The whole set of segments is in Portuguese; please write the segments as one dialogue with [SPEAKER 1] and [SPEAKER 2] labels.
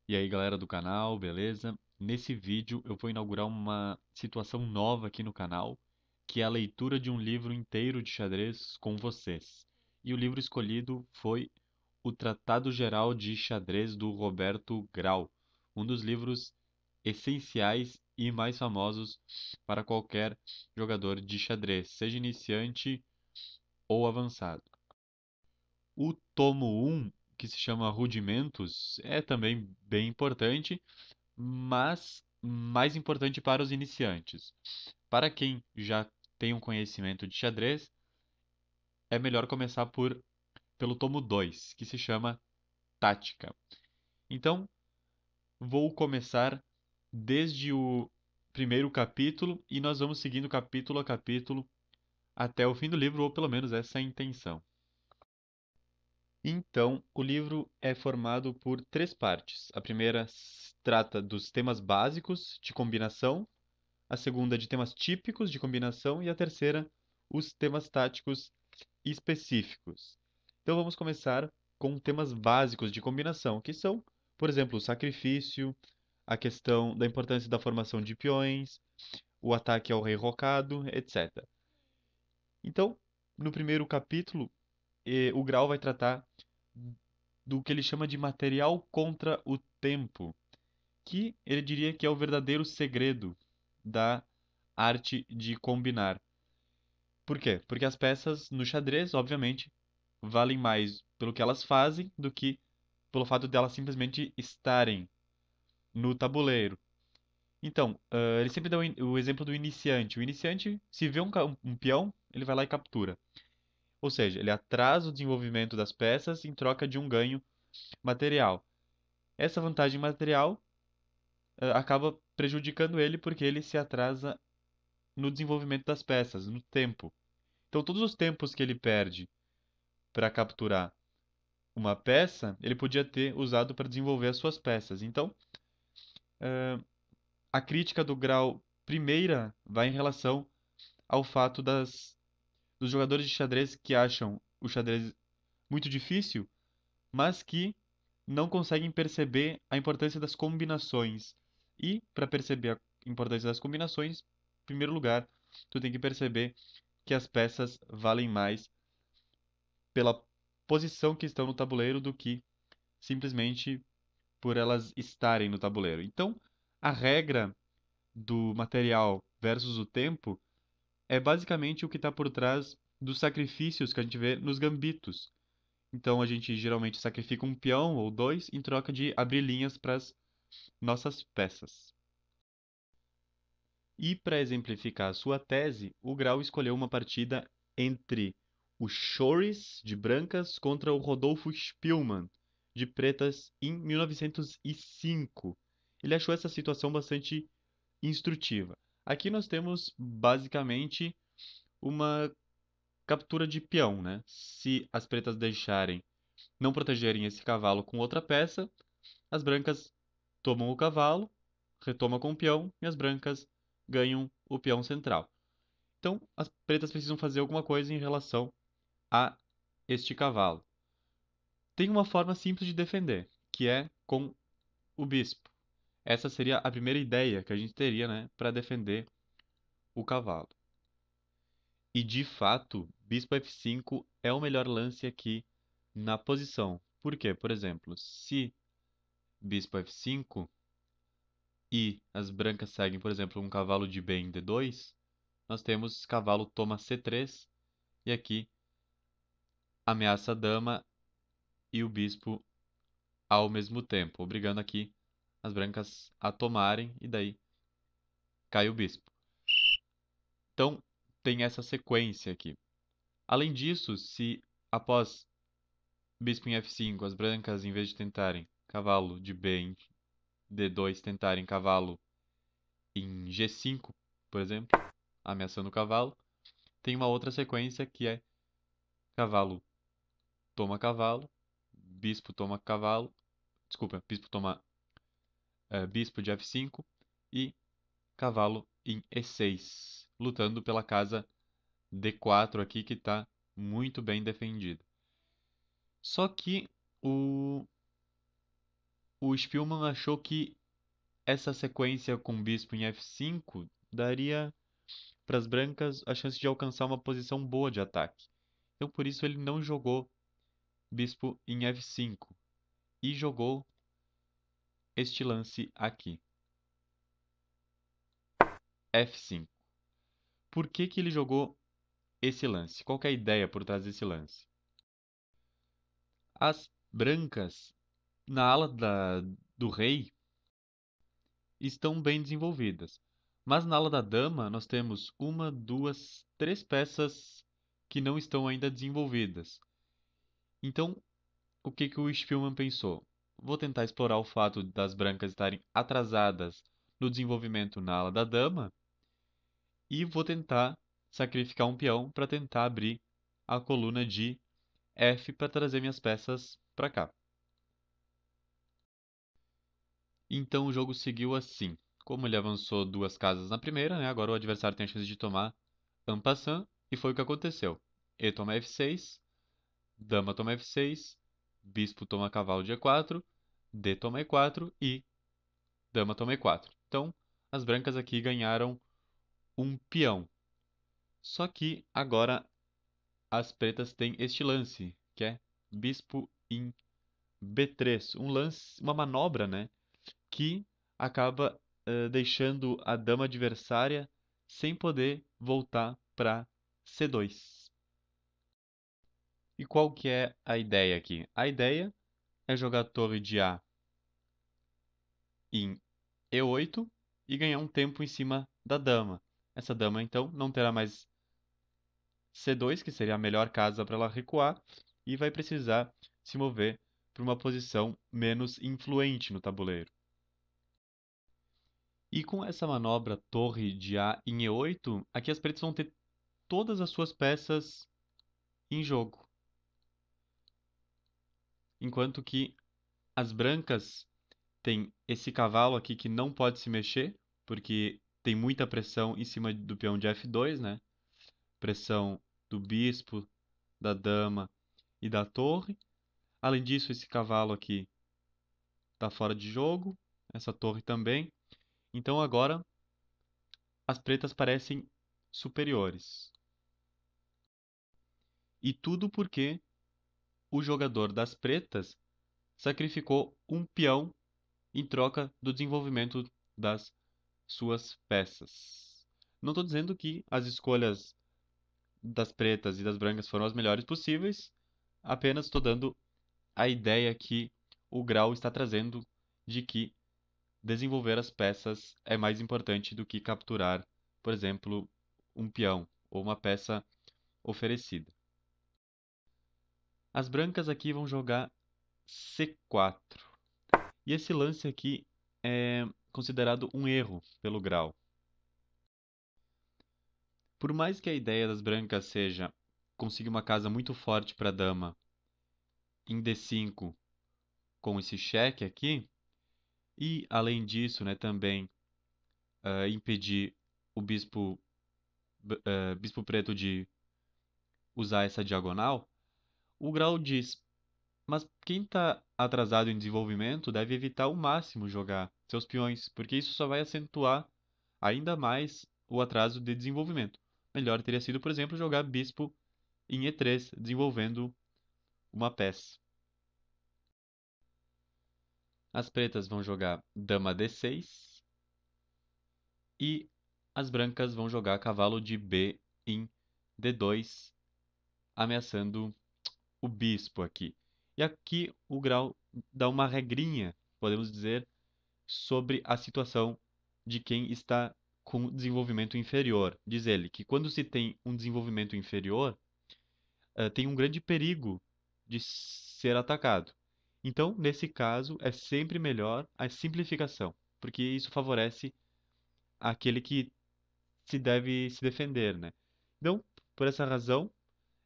[SPEAKER 1] E aí, galera do canal, beleza? Nesse vídeo eu vou inaugurar uma situação nova aqui no canal, que é a leitura de um livro inteiro de xadrez com vocês. E o livro escolhido foi O Tratado Geral de Xadrez do Roberto Grau, um dos livros essenciais e mais famosos para qualquer jogador de xadrez, seja iniciante ou avançado. O tomo um, que se chama Rudimentos, é também bem importante, mas mais importante para os iniciantes. Para quem já tem um conhecimento de xadrez, é melhor começar pelo tomo 2, que se chama Tática. Então, vou começar desde o primeiro capítulo e nós vamos seguindo capítulo a capítulo até o fim do livro, ou pelo menos essa é a intenção. Então, o livro é formado por três partes. A primeira trata dos temas básicos de combinação, a segunda de temas típicos de combinação e a terceira, os temas táticos específicos. Então vamos começar com temas básicos de combinação, que são, por exemplo, o sacrifício, a questão da importância da formação de peões, o ataque ao rei rocado, etc. Então, no primeiro capítulo, o Grau vai tratar do que ele chama de material contra o tempo, que ele diria que é o verdadeiro segredo da arte de combinar. Por quê? Porque as peças no xadrez, obviamente, valem mais pelo que elas fazem do que pelo fato de elas simplesmente estarem no tabuleiro. Então, ele sempre dá o exemplo do iniciante. O iniciante, se vê um peão, ele vai lá e captura. Ou seja, ele atrasa o desenvolvimento das peças em troca de um ganho material. Essa vantagem material, acaba prejudicando ele porque ele se atrasa no desenvolvimento das peças, no tempo. Então, todos os tempos que ele perde para capturar uma peça, ele podia ter usado para desenvolver as suas peças. Então, a crítica do grau primeira vai em relação ao fato dos jogadores de xadrez que acham o xadrez muito difícil, mas que não conseguem perceber a importância das combinações. E, para perceber a importância das combinações, em primeiro lugar, tu tem que perceber que as peças valem mais pela posição que estão no tabuleiro do que simplesmente por elas estarem no tabuleiro. Então, a regra do material versus o tempo é basicamente o que está por trás dos sacrifícios que a gente vê nos gambitos. Então, a gente geralmente sacrifica um peão ou dois em troca de abrir linhas para as nossas peças. E para exemplificar a sua tese, o Grau escolheu uma partida entre o Chores de brancas contra o Rodolfo Spielmann de pretas em 1905. Ele achou essa situação bastante instrutiva. Aqui nós temos basicamente uma captura de peão, né? Se as pretas deixarem, não protegerem esse cavalo com outra peça, as brancas tomam o cavalo, retomam com o peão e as brancas ganham o peão central. Então, as pretas precisam fazer alguma coisa em relação a este cavalo. Tem uma forma simples de defender, que é com o bispo. Essa seria a primeira ideia que a gente teria, né, para defender o cavalo. E de fato, bispo F5 é o melhor lance aqui na posição. Por quê? Por exemplo, se bispo F5 e as brancas seguem, por exemplo, um cavalo de B em D2, nós temos cavalo toma C3 e aqui ameaça a dama e o bispo ao mesmo tempo, obrigando aqui as brancas a tomarem e daí cai o bispo. Então, tem essa sequência aqui. Além disso, se após bispo em F5 as brancas, em vez de tentarem cavalo de B em D2, tentarem cavalo em G5, por exemplo, ameaçando o cavalo, tem uma outra sequência que é cavalo toma cavalo, bispo toma cavalo, desculpa, bispo toma bispo de F5 e cavalo em E6, lutando pela casa D4 aqui que está muito bem defendida. Só que o O Spielmann achou que essa sequência com bispo em F5 daria para as brancas a chance de alcançar uma posição boa de ataque. Então, por isso, ele não jogou bispo em F5 e jogou este lance aqui, F5. Por que que ele jogou esse lance? Qual que é a ideia por trás desse lance? As brancas, na ala do rei, estão bem desenvolvidas. Mas na ala da dama, nós temos uma, duas, três peças que não estão ainda desenvolvidas. Então, o que que o Spielmann pensou? Vou tentar explorar o fato das brancas estarem atrasadas no desenvolvimento na ala da dama e vou tentar sacrificar um peão para tentar abrir a coluna de F para trazer minhas peças para cá. Então o jogo seguiu assim. Como ele avançou duas casas na primeira, né, agora o adversário tem a chance de tomar en passant, e foi o que aconteceu. E toma F6, dama toma F6, bispo toma cavalo de E4, D toma E4 e dama toma E4. Então, as brancas aqui ganharam um peão. Só que agora as pretas têm este lance, que é bispo em B3, um lance, uma manobra, né, que acaba deixando a dama adversária sem poder voltar para C2. E qual que é a ideia aqui? A ideia é jogar a torre de A em E8 e ganhar um tempo em cima da dama. Essa dama, então, não terá mais C2, que seria a melhor casa para ela recuar, e vai precisar se mover para uma posição menos influente no tabuleiro. E com essa manobra torre de A em E8, aqui as pretas vão ter todas as suas peças em jogo. Enquanto que as brancas têm esse cavalo aqui que não pode se mexer, porque tem muita pressão em cima do peão de F2, né? Pressão do bispo, da dama e da torre. Além disso, esse cavalo aqui está fora de jogo, essa torre também. Então agora as pretas parecem superiores. E tudo porque o jogador das pretas sacrificou um peão em troca do desenvolvimento das suas peças. Não estou dizendo que as escolhas das pretas e das brancas foram as melhores possíveis, apenas estou dando a ideia que o grau está trazendo de que desenvolver as peças é mais importante do que capturar, por exemplo, um peão ou uma peça oferecida. As brancas aqui vão jogar C4. E esse lance aqui é considerado um erro pelo grau. Por mais que a ideia das brancas seja conseguir uma casa muito forte para a dama em D5 com esse cheque aqui, e além disso, né, também impedir o bispo preto de usar essa diagonal, o grau diz, mas quem está atrasado em desenvolvimento deve evitar ao máximo jogar seus peões, porque isso só vai acentuar ainda mais o atraso de desenvolvimento. Melhor teria sido, por exemplo, jogar bispo em E3, desenvolvendo uma peça. As pretas vão jogar dama D6 e as brancas vão jogar cavalo de B em D2, ameaçando o bispo aqui. E aqui o grau dá uma regrinha, podemos dizer, sobre a situação de quem está com desenvolvimento inferior. Diz ele que quando se tem um desenvolvimento inferior, tem um grande perigo de ser atacado. Então, nesse caso, é sempre melhor a simplificação, porque isso favorece aquele que se deve se defender, né? Então, por essa razão,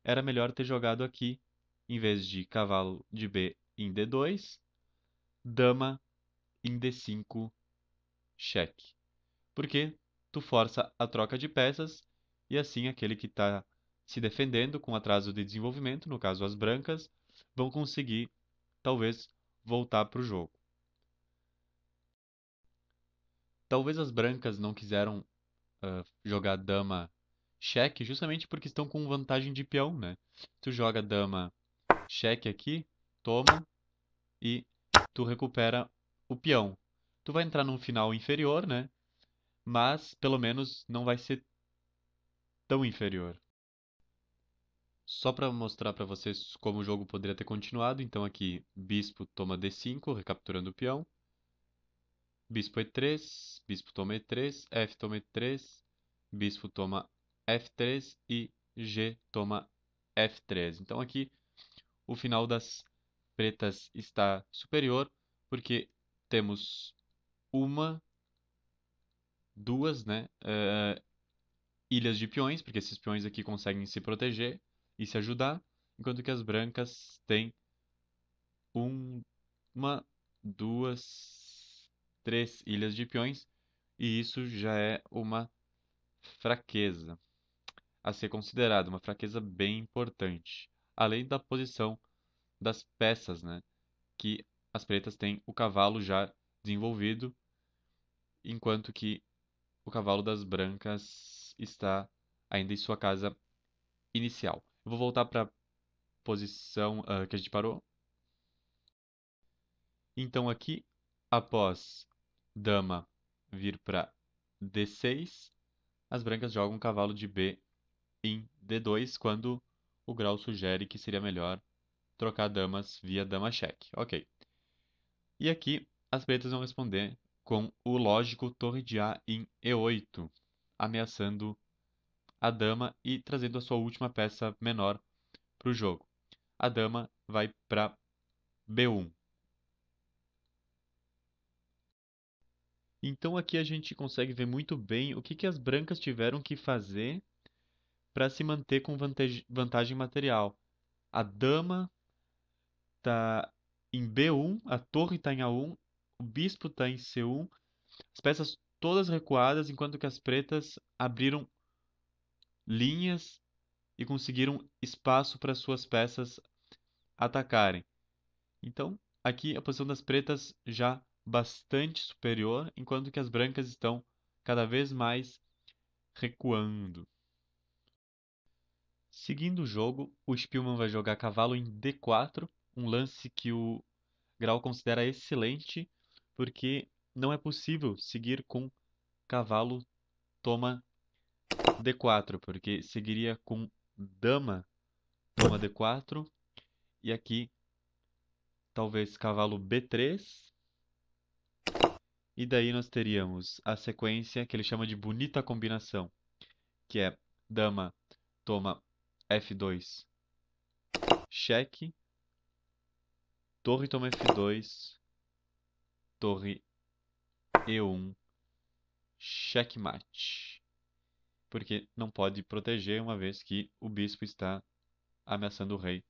[SPEAKER 1] era melhor ter jogado aqui, em vez de cavalo de B em D2, dama em D5, cheque. Porque tu força a troca de peças e assim aquele que está se defendendo com atraso de desenvolvimento, no caso as brancas, vão conseguir talvez voltar para o jogo. Talvez as brancas não quiseram jogar dama cheque justamente porque estão com vantagem de peão, né? Tu joga dama cheque aqui, toma e tu recupera o peão. Tu vai entrar num final inferior, né? Mas pelo menos não vai ser tão inferior. Só para mostrar para vocês como o jogo poderia ter continuado, então aqui bispo toma D5, recapturando o peão. Bispo E3, bispo toma E3, F toma E3, bispo toma F3 e G toma F3. Então aqui o final das pretas está superior, porque temos uma, duas, né, ilhas de peões, porque esses peões aqui conseguem se proteger e se ajudar, enquanto que as brancas têm uma, duas, três ilhas de peões, e isso já é uma fraqueza a ser considerada, uma fraqueza bem importante. Além da posição das peças, né? Que as pretas têm o cavalo já desenvolvido, enquanto que o cavalo das brancas está ainda em sua casa inicial. Eu vou voltar para a posição que a gente parou. Então aqui, após dama vir para D6, as brancas jogam cavalo de B em D2, quando o grau sugere que seria melhor trocar damas via dama cheque. Ok. E aqui as pretas vão responder com o lógico torre de A em E8, ameaçando a dama e trazendo a sua última peça menor para o jogo. A dama vai para B1. Então aqui a gente consegue ver muito bem o que as brancas tiveram que fazer para se manter com vantagem material. A dama está em B1, a torre está em A1, o bispo está em C1, as peças todas recuadas, enquanto que as pretas abriram linhas e conseguiram espaço para suas peças atacarem. Então, aqui a posição das pretas já bastante superior, enquanto que as brancas estão cada vez mais recuando. Seguindo o jogo, o Spielmann vai jogar cavalo em D4, um lance que o Grau considera excelente, porque não é possível seguir com cavalo toma D4, porque seguiria com dama toma D4 e aqui talvez cavalo B3. E daí nós teríamos a sequência que ele chama de bonita combinação, que é dama toma F2, cheque, torre toma F2, torre E1, checkmate. Porque não pode proteger uma vez que o bispo está ameaçando o rei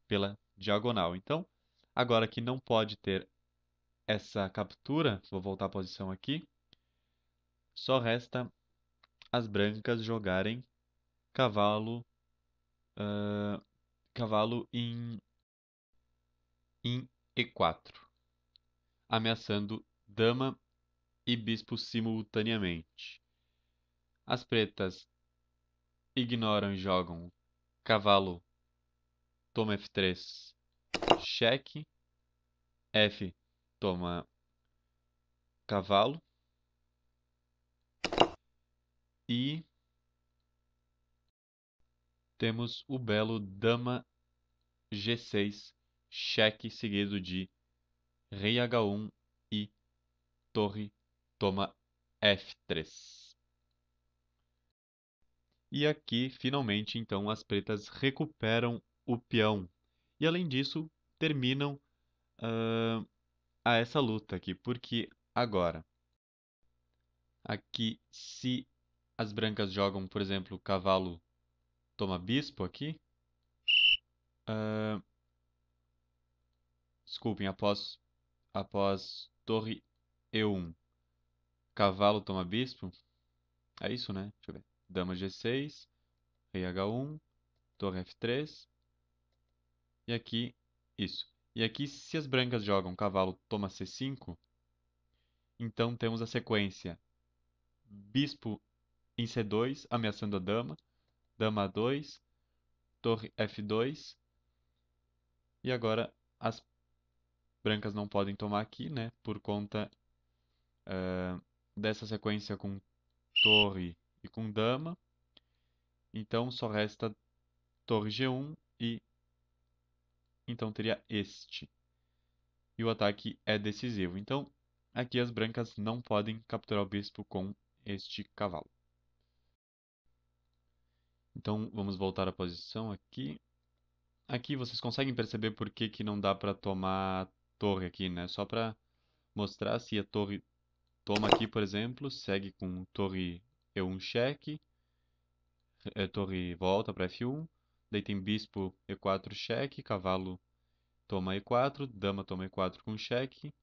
[SPEAKER 1] pela diagonal. Então, agora que não pode ter essa captura, vou voltar à posição aqui, só resta as brancas jogarem cavalo, ah, cavalo em E4, ameaçando dama e bispo simultaneamente. As pretas ignoram e jogam cavalo toma F3, cheque, F toma cavalo e temos o belo dama G6, cheque seguido de rei H1 e torre toma F3. E aqui, finalmente, então, as pretas recuperam o peão. E além disso, terminam ah, a essa luta aqui, porque agora, aqui, se as brancas jogam, por exemplo, cavalo toma bispo aqui, ah, desculpem, após torre E1, cavalo toma bispo, é isso, né? Deixa eu ver. Dama G6, rei H1, torre F3, e aqui, isso. E aqui, se as brancas jogam cavalo toma C5, então temos a sequência bispo em C2, ameaçando a dama, dama A2, torre F2, e agora as brancas não podem tomar aqui, né, por conta dessa sequência com torre e com dama, então só resta torre G1 e então teria este. E o ataque é decisivo. Então, aqui as brancas não podem capturar o bispo com este cavalo. Então, vamos voltar à posição aqui. Aqui vocês conseguem perceber por que que não dá para tomar a torre aqui, né? Só para mostrar se a torre toma aqui, por exemplo, segue com torre E1 cheque, torre volta para F1, daí tem bispo E4 cheque, cavalo toma E4, dama toma E4 com cheque,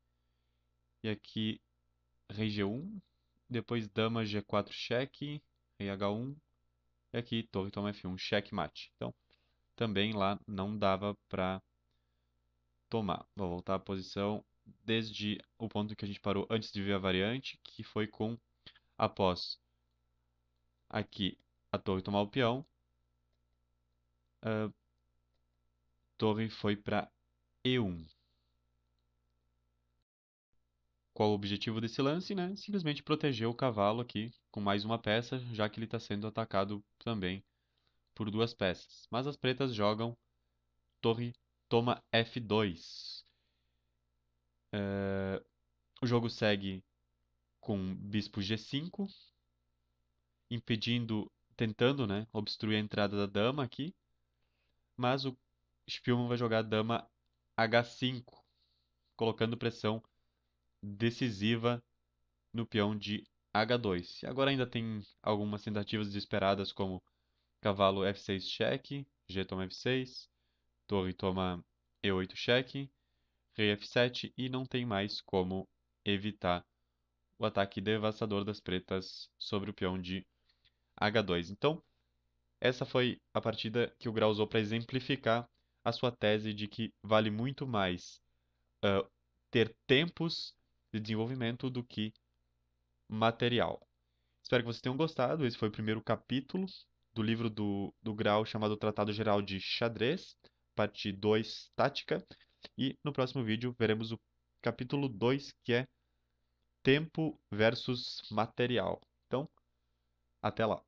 [SPEAKER 1] e aqui rei G1, depois dama G4 cheque, rei H1, e aqui torre toma F1, cheque mate. Então, também lá não dava para tomar. Vou voltar à posição desde o ponto que a gente parou antes de ver a variante, que foi com após aqui a torre tomar o peão, a torre foi para E1. Qual o objetivo desse lance, né? Simplesmente proteger o cavalo aqui com mais uma peça, já que ele está sendo atacado também por duas peças. Mas as pretas jogam torre toma F2. O jogo segue com bispo G5, impedindo, tentando, né, obstruir a entrada da dama aqui. Mas o Spielmann vai jogar dama H5, colocando pressão decisiva no peão de H2. E agora ainda tem algumas tentativas desesperadas, como cavalo F6 cheque, G toma F6, torre toma E8 cheque, rei F7 e não tem mais como evitar o ataque devastador das pretas sobre o peão de H2. Então, essa foi a partida que o Grau usou para exemplificar a sua tese de que vale muito mais ah, ter tempos de desenvolvimento do que material. Espero que vocês tenham gostado. Esse foi o primeiro capítulo do livro do Grau chamado Tratado Geral de Xadrez, parte 2, Tática. E no próximo vídeo veremos o capítulo 2, que é Tempo versus Material. Então, até lá.